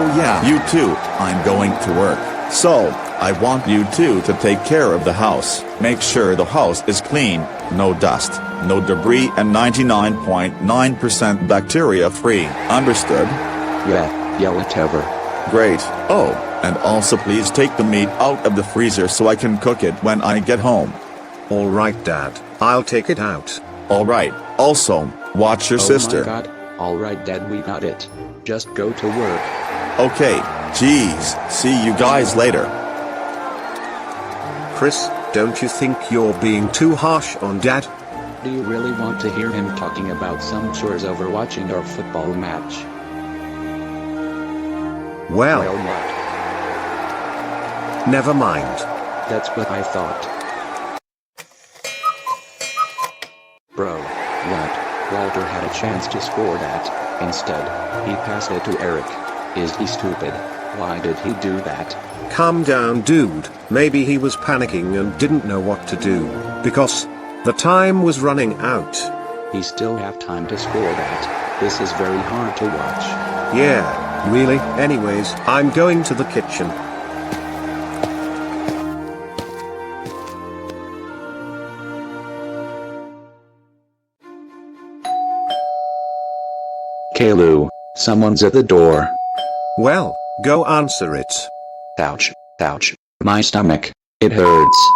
Oh yeah, you too, I'm going to work. So, I want you two to take care of the house. Make sure the house is clean, no dust, no debris and 99.9% bacteria free. Understood? Yeah, whatever. Great. Oh, and also please take the meat out of the freezer so I can cook it when I get home. Alright Dad, I'll take it out. Alright, also, watch your sister. Oh my god, alright Dad, we got it. Just go to work. Okay, geez, see you guys later. Chris, don't you think you're being too harsh on Dad? Do you really want to hear him talking about some chores over watching our football match? Well, what? never mind. That's what I thought. Bro, what? Walter had a chance to score that. Instead, he passed it to Eric. Is he stupid? Why did he do that? Calm down, dude. Maybe he was panicking and didn't know what to do, because the time was running out. He still have time to score that. This is very hard to watch. Yeah, really? Anyways, I'm going to the kitchen. Caillou, someone's at the door. Well, go answer it. Ouch, ouch, my stomach, it hurts.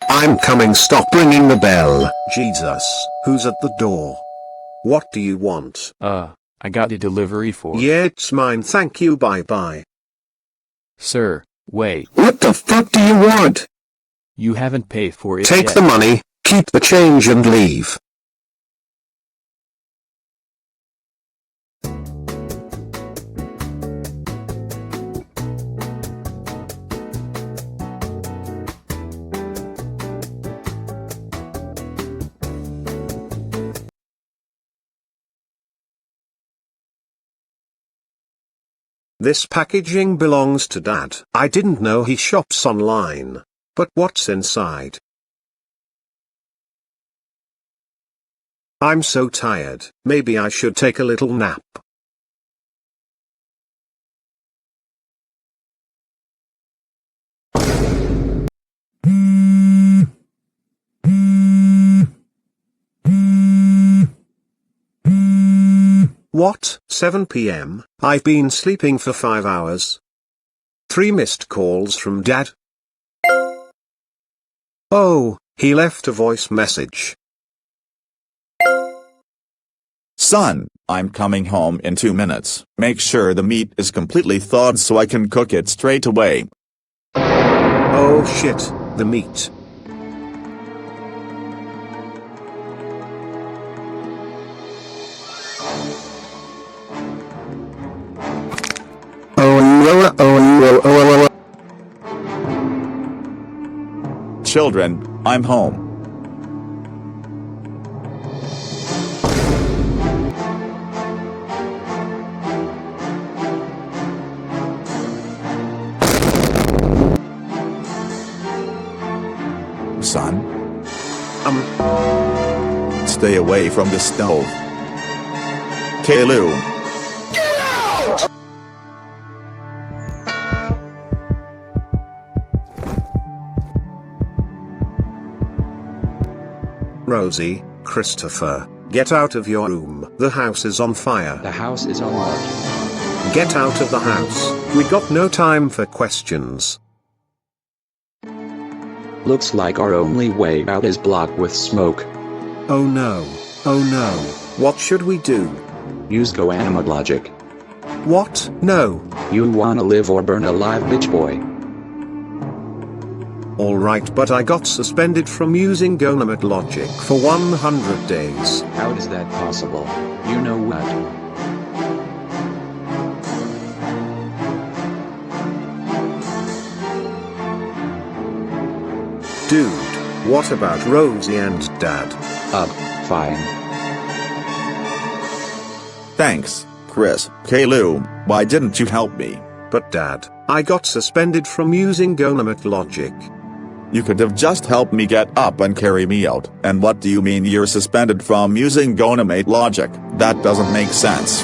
I'm coming, stop ringing the bell. Jesus, who's at the door? What do you want? I got a delivery for... Yeah, it's mine, thank you, bye-bye. Sir, wait. What the fuck do you want? You haven't paid for it Take yet. the money, keep the change and leave. This packaging belongs to Dad. I didn't know he shops online. But what's inside? I'm so tired. Maybe I should take a little nap. What? 7 p.m? I've been sleeping for 5 hours. 3 missed calls from Dad. Oh, he left a voice message. Son, I'm coming home in 2 minutes. Make sure the meat is completely thawed so I can cook it straight away. Oh shit, the meat. Children, I'm home. Son? Stay away from the stove. Caillou. Rosie, Christopher, get out of your room. The house is on fire. The house is on what? Get out of the house. We got no time for questions. Looks like our only way out is blocked with smoke. Oh no. Oh no. What should we do? Use GoExport logic. What? No. You wanna live or burn alive, bitch boy? Alright, but I got suspended from using GoExport logic for 100 days. How is that possible? You know what? Dude, what about Rosie and Dad? Fine. Thanks, Chris. Caillou, why didn't you help me? But Dad, I got suspended from using GoExport logic. You could have just helped me get up and carry me out. And what do you mean you're suspended from using GoExport logic? That doesn't make sense.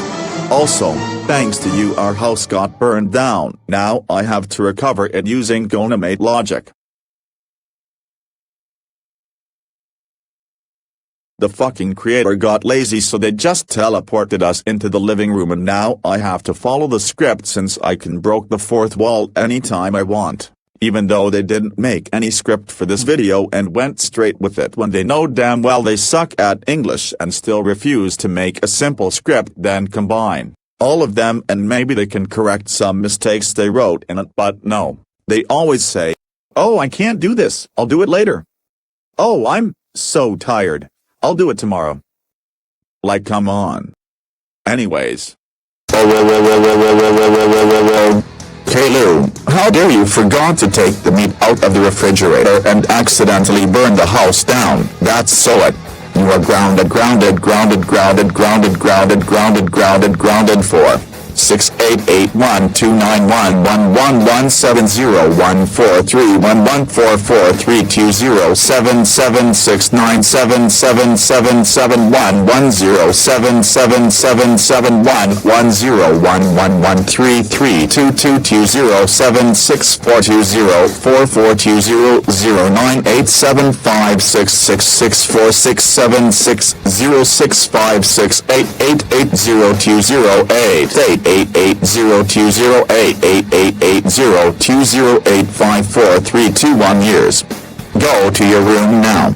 Also, thanks to you our house got burned down. Now I have to recover it using GoAnimate logic. The fucking creator got lazy, so they just teleported us into the living room, and now I have to follow the script since I can break the fourth wall anytime I want. Even though they didn't make any script for this video and went straight with it when they know damn well they suck at English and still refuse to make a simple script, then combine all of them and maybe they can correct some mistakes they wrote in it. But no, they always say, "Oh, I can't do this, I'll do it later. Oh, I'm so tired, I'll do it tomorrow." Like, come on. Anyways. Caillou, how dare you forgot to take the meat out of the refrigerator and accidentally burn the house down. That's so it. You are grounded for 688129111702078802008888020854321 years. Go to your room now.